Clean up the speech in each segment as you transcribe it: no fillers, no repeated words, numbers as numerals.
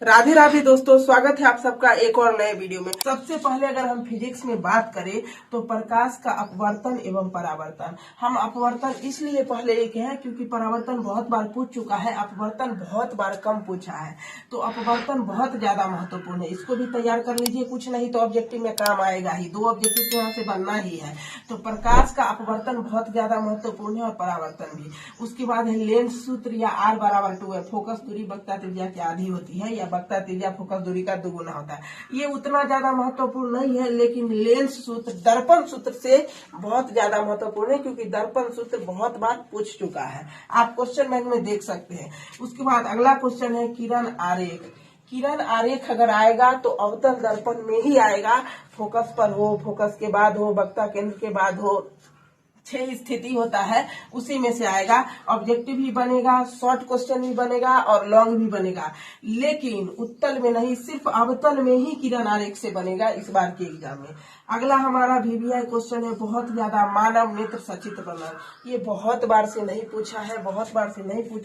राधे राधे दोस्तों, स्वागत है आप सबका एक और नए वीडियो में। सबसे पहले अगर हम फिजिक्स में बात करें तो प्रकाश का अपवर्तन एवं परावर्तन। हम अपवर्तन इसलिए पहले एक है क्योंकि परावर्तन बहुत बार पूछ चुका है, अपवर्तन बहुत बार कम पूछा है। तो अपवर्तन बहुत ज्यादा महत्वपूर्ण है, इसको भी तैयार कर लीजिए, कुछ नहीं तो ऑब्जेक्टिव में काम आएगा ही। दो ऑब्जेक्टिव तो यहाँ से बनना ही है। तो प्रकाश का अपवर्तन बहुत ज्यादा महत्वपूर्ण है और परावर्तन भी। उसके बाद है लेंस सूत्र या R बराबर 2 है। फोकस दूरी वक्ता त्रिज्या की आधी होती है या वक्ता त्रिज्या फोकस दूरी का दुगुना होता है। ये उतना ज्यादा महत्वपूर्ण नहीं है, लेकिन लेंस सूत्र दर्पण सूत्र से बहुत ज्यादा महत्वपूर्ण है क्योंकि दर्पण सूत्र बहुत बार पूछ चुका है, आप क्वेश्चन बैंक में देख सकते हैं। उसके बाद अगला क्वेश्चन है किरण आरेख। किरण आरेख अगर आएगा तो अवतल दर्पण में ही आएगा, फोकस पर हो, फोकस के बाद हो, वक्ता केंद्र के बाद हो, 6 स्थिति होता है उसी में से आएगा। ऑब्जेक्टिव भी बनेगा, शॉर्ट क्वेश्चन भी बनेगा और लॉन्ग भी बनेगा, लेकिन उत्तल में नहीं, सिर्फ अवतल में ही किरण आरेख से बनेगा इस बार के एग्जाम में। अगला हमारा VVI क्वेश्चन है बहुत ज्यादा, मानव नेत्र सचित्र वर्णन। ये बहुत बार से नहीं पूछा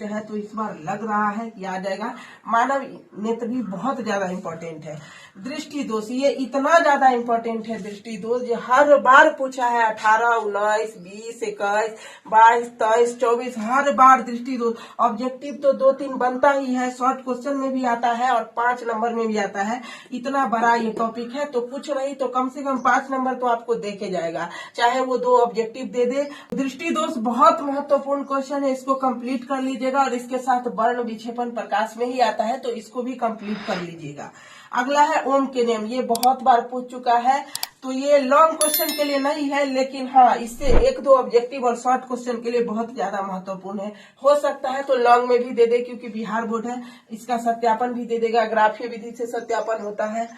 है, तो इस बार लग रहा है कि आ जाएगा। मानव नेत्र भी बहुत ज्यादा इंपॉर्टेंट है। दृष्टि दोष, ये इतना ज्यादा इंपॉर्टेंट है दृष्टि दोष, ये हर बार पूछा है। 18, 19, 20, 21, 22, 23, 24 हर बार दृष्टि दोष। ऑब्जेक्टिव तो 2-3 बनता ही है, शॉर्ट क्वेश्चन में भी आता है और 5 नंबर में भी आता है। इतना बड़ा ये टॉपिक है, तो कुछ नहीं तो कम से कम 5 नंबर तो आपको दे के जाएगा, चाहे वो 2 ऑब्जेक्टिव दे दे। दृष्टि दोष बहुत महत्वपूर्ण क्वेश्चन है, इसको कंप्लीट कर लीजिएगा और इसके साथ वर्ण विक्षेपण प्रकाश में ही आता है, तो इसको भी कंप्लीट कर लीजिएगा। अगला है ओम के नियम, ये बहुत बार पूछ चुका है, तो ये लॉन्ग क्वेश्चन के लिए नहीं है, लेकिन हाँ इससे 1-2 ऑब्जेक्टिव और शॉर्ट क्वेश्चन के लिए बहुत ज्यादा महत्वपूर्ण है। हो सकता है तो लॉन्ग में भी दे दे क्योंकि बिहार बोर्ड है, इसका सत्यापन भी दे देगा, ग्राफीय विधि से सत्यापन होता है।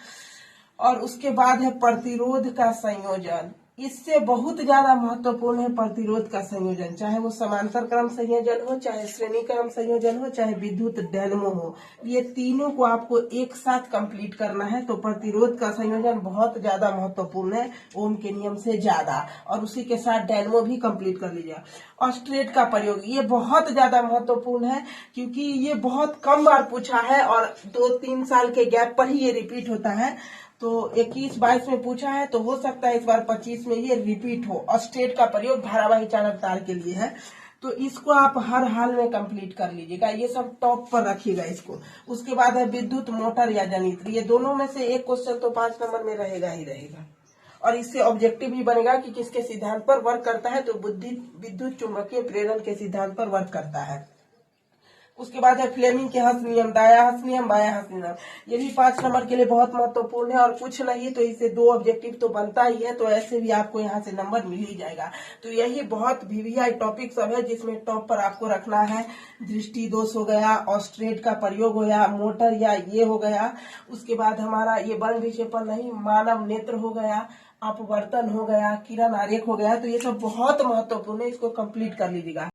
और उसके बाद है प्रतिरोध का संयोजन, इससे बहुत ज्यादा महत्वपूर्ण है प्रतिरोध का संयोजन, चाहे वो समांतर क्रम संयोजन हो, चाहे श्रेणी क्रम संयोजन हो, चाहे विद्युत डायनमो हो, ये तीनों को आपको एक साथ कंप्लीट करना है। तो प्रतिरोध का संयोजन बहुत ज्यादा महत्वपूर्ण है, ओम के नियम से ज्यादा, और उसी के साथ डायनमो भी कंप्लीट कर लीजिए। ऑस्ट्रेट का प्रयोग, ये बहुत ज्यादा महत्वपूर्ण है क्योंकि ये बहुत कम बार पूछा है और 2-3 साल के गैप पर ही ये रिपीट होता है। तो 21-22 में पूछा है, तो हो सकता है इस बार 25 में ये रिपीट हो। ऑस्ट्रेट का प्रयोग धारावाही चालक तार के लिए है, तो इसको आप हर हाल में कंप्लीट कर लीजिएगा, ये सब टॉप पर रखिएगा इसको। उसके बाद है विद्युत मोटर या जनित्र, ये दोनों में से एक क्वेश्चन तो 5 नंबर में रहेगा ही रहेगा, और इससे ऑब्जेक्टिव भी बनेगा कि किसके सिद्धांत पर वर्क करता है, तो विद्युत चुंबकीय प्रेरण के सिद्धांत पर वर्क करता है। उसके बाद है फ्लेमिंग के हस्त नियम, दाया हस्त नियम, बाया हस्त नियम, ये भी 5 नंबर के लिए बहुत महत्वपूर्ण है और कुछ नहीं तो इससे 2 ऑब्जेक्टिव तो बनता ही है, तो ऐसे भी आपको यहाँ से नंबर मिल ही जाएगा। तो यही बहुत VVI टॉपिक सब है जिसमें टॉप पर आपको रखना है। दृष्टि दोष हो गया, ऑस्ट्रेट का प्रयोग हो गया, मोटर या ये हो गया, उसके बाद हमारा ये वर्ण विक्षेपण नहीं, मानव नेत्र हो गया, अपवर्तन हो गया, किरण आरेख हो गया, तो ये सब बहुत महत्वपूर्ण है, इसको कंप्लीट कर लीजिएगा।